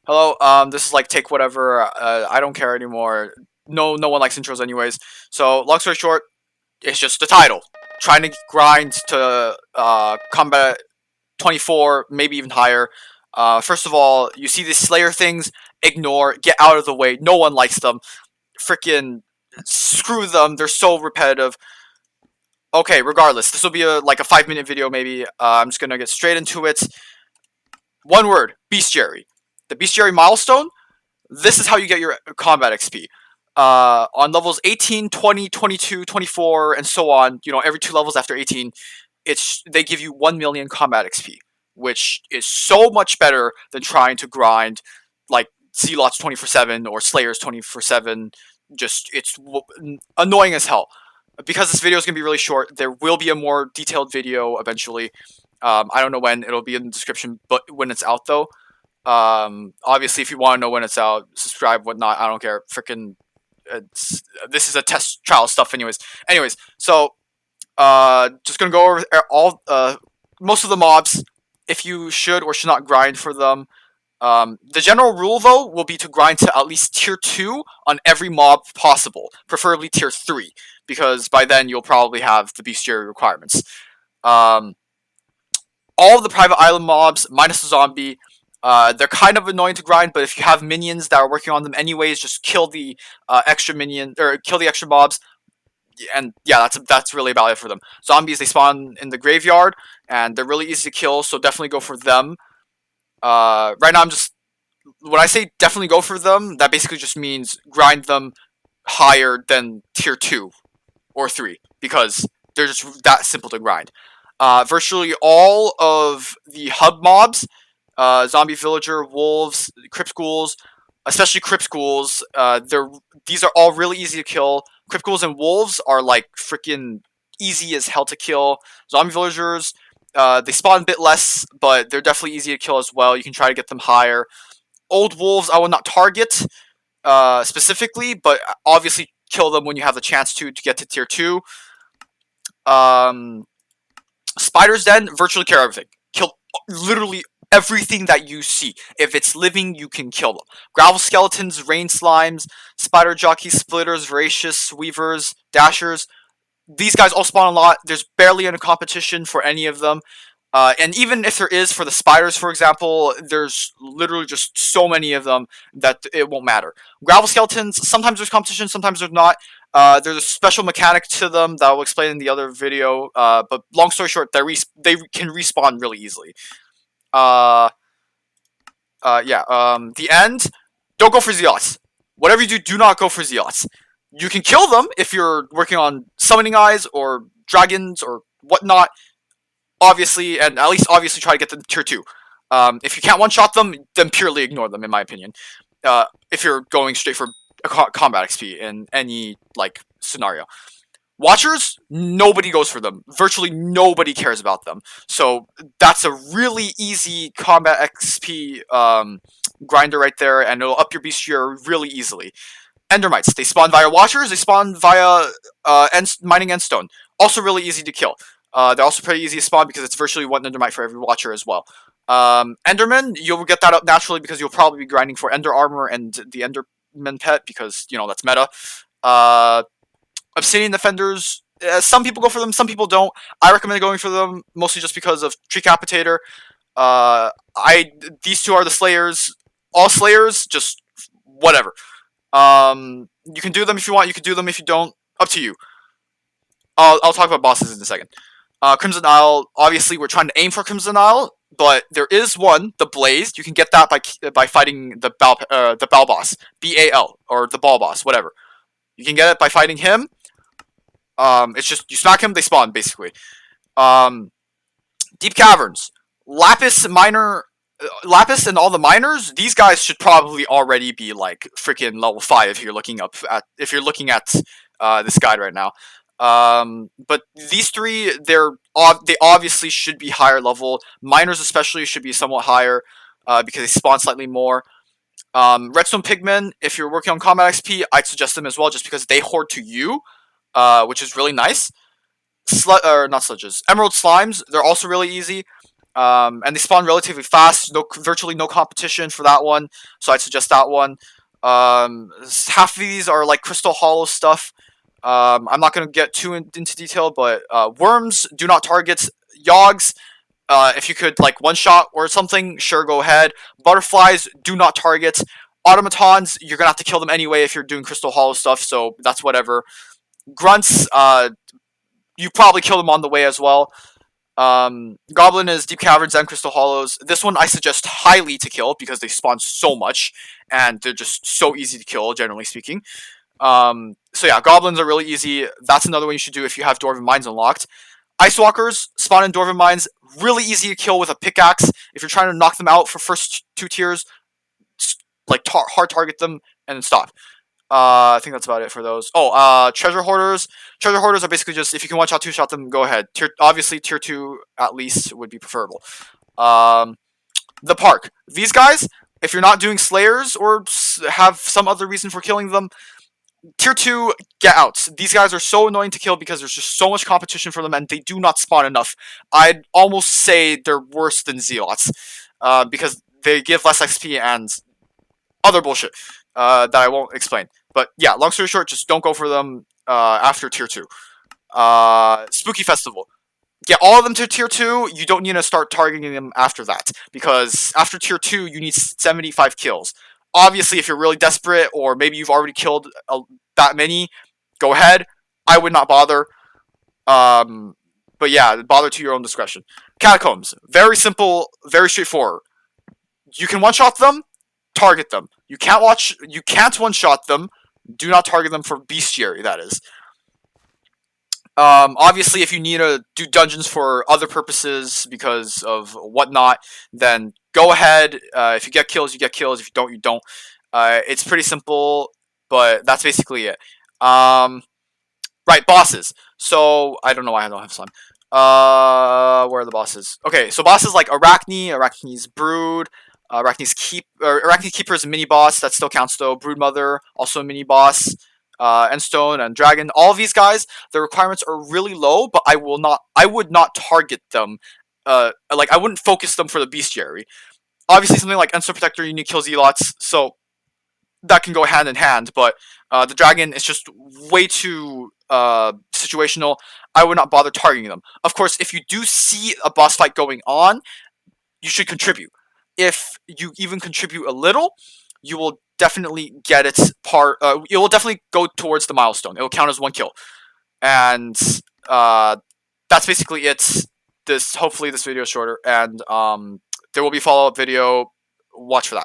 Hello, this is like take whatever. I don't care anymore. No one likes intros anyways. So long story short, it's just the title. Trying to grind to combat 24, maybe even higher. First of all, you see these Slayer things. Ignore. Get out of the way. No one likes them. Freaking screw them. They're so repetitive. Okay, regardless, this will be like a 5-minute video maybe. I'm just gonna get straight into it. One word: bestiary. The bestiary milestone. This is how you get your combat XP. On levels 18, 20, 22, 24, and so on, every 2 levels after 18, they give you 1 million combat XP, which is so much better than trying to grind like Zealots 24/7 or Slayers 24/7. Just, it's annoying as hell. Because this video is going to be really short, there will be a more detailed video eventually. I don't know when, it'll be in the description, but when it's out though. Obviously, if you want to know when it's out, subscribe, whatnot. I don't care. Freaking, this is a test trial stuff, anyways. So, just gonna go over all most of the mobs. If you should or should not grind for them. The general rule though will be to grind to at least tier 2 on every mob possible, preferably tier 3, because by then you'll probably have the bestiary requirements. Um, all of the private island mobs, minus the zombie, they're kind of annoying to grind, but if you have minions that are working on them anyways, just kill the extra minion or kill the extra mobs, and yeah, that's really about it for them. Zombies, they spawn in the graveyard, and they're really easy to kill, so definitely go for them. Right now, when I say definitely go for them, that basically just means grind them higher than tier 2 or 3, because they're just that simple to grind. Virtually all of the hub mobs, zombie villager, wolves, crypt ghouls, especially crypt ghouls, these are all really easy to kill. Crypt ghouls and wolves are like freaking easy as hell to kill. Zombie villagers, they spawn a bit less, but they're definitely easy to kill as well. You can try to get them higher. Old wolves, I will not target specifically, but obviously kill them when you have the chance to get to tier 2. Um, Spiders then virtually kill everything. Kill literally everything that you see. If it's living, you can kill them. Gravel skeletons, rain slimes, spider jockeys, splitters, voracious, weavers, dashers. These guys all spawn a lot. There's barely any competition for any of them. And even if there is for the spiders, for example, there's literally just so many of them that it won't matter. Gravel skeletons, sometimes there's competition, sometimes there's not. There's a special mechanic to them that I'll explain in the other video. But long story short, they can respawn really easily. Uh, yeah. The end. Don't go for zealots. Whatever you do, do not go for zealots. You can kill them if you're working on summoning eyes or dragons or whatnot. Obviously, and at least obviously try to get them to tier 2. If you can't one-shot them, then purely ignore them, in my opinion. If you're going straight for combat XP in any like scenario. Watchers, nobody goes for them. Virtually nobody cares about them. So that's a really easy combat XP grinder right there, and it'll up your bestiary really easily. Endermites, they spawn via Watchers, they spawn via mining endstone. Also really easy to kill. They're also pretty easy to spawn because it's virtually 1 Endermite for every Watcher as well. Enderman, you'll get that up naturally because you'll probably be grinding for Ender Armor and the Enderman pet because, that's meta. Obsidian Defenders, some people go for them, some people don't. I recommend going for them mostly just because of Tree Capitator. These two are the Slayers. All Slayers, just whatever. You can do them if you want. You can do them if you don't. Up to you. I'll talk about bosses in a second. Crimson Isle. Obviously, we're trying to aim for Crimson Isle, but there is one, the Blaze. You can get that by fighting the Bal boss, BAL, or the Ball boss, whatever. You can get it by fighting him. It's just you smack him, they spawn basically. Deep Caverns. Lapis and all the miners, these guys should probably already be like freaking level 5 if you're looking at this guide right now. But these three, they obviously should be higher level. Miners especially should be somewhat higher because they spawn slightly more. Redstone Pigmen, if you're working on combat XP, I'd suggest them as well just because they hoard to you, which is really nice. Not sludges. Emerald Slimes, they're also really easy. And they spawn relatively fast. Virtually no competition for that one, so I'd suggest that one. Half of these are like Crystal Hollow stuff. I'm not going to get too into detail, but worms do not target. Yogs, if you could like one shot or something, sure, go ahead. Butterflies do not target. Automatons, you're gonna have to kill them anyway if you're doing Crystal Hollow stuff, so that's whatever. Grunts, you probably kill them on the way as well. Goblin is Deep Caverns and Crystal Hollows. This one I suggest highly to kill because they spawn so much and they're just so easy to kill, generally speaking. So yeah, Goblins are really easy. That's another one you should do if you have Dwarven Mines unlocked. Ice Walkers spawn in Dwarven Mines, really easy to kill with a pickaxe. If you're trying to knock them out for first 2 tiers, like hard target them and then stop. I think that's about it for those. Oh, Treasure Hoarders. Treasure Hoarders are basically just, if you can one shot, two shot them, go ahead. Obviously, tier 2 at least would be preferable. The Park. These guys, if you're not doing Slayers or have some other reason for killing them, tier 2, get out. These guys are so annoying to kill because there's just so much competition for them and they do not spawn enough. I'd almost say they're worse than Zealots because they give less XP and other bullshit that I won't explain. But yeah, long story short, just don't go for them after tier 2. Spooky Festival. Get all of them to tier 2, you don't need to start targeting them after that. Because after tier 2, you need 75 kills. Obviously, if you're really desperate, or maybe you've already killed that many, go ahead. I would not bother. But yeah, bother to your own discretion. Catacombs. Very simple, very straightforward. You can one-shot them, target them. You can't one-shot them. Do not target them for bestiary, that is. Obviously, if you need to do dungeons for other purposes because of whatnot, then go ahead. If you get kills, you get kills. If you don't, you don't. It's pretty simple, but that's basically it. Right, bosses. So, I don't know why I don't have slime. Where are the bosses? Okay, so bosses like Arachne's Brood, Arachne's Keeper's a mini boss. That still counts though. Broodmother, also a mini boss. Endstone and Dragon. All of these guys, the requirements are really low, but I would not target them. Like, I wouldn't focus them for the bestiary. Obviously, something like Endstone Protector, you need kill Zealots, so that can go hand in hand, but the Dragon is just way too situational. I would not bother targeting them. Of course, if you do see a boss fight going on, you should contribute. If you even contribute a little, you will definitely get its part. It will definitely go towards the milestone. It will count as 1 kill, and that's basically it. Hopefully this video is shorter, and there will be a follow-up video. Watch for that.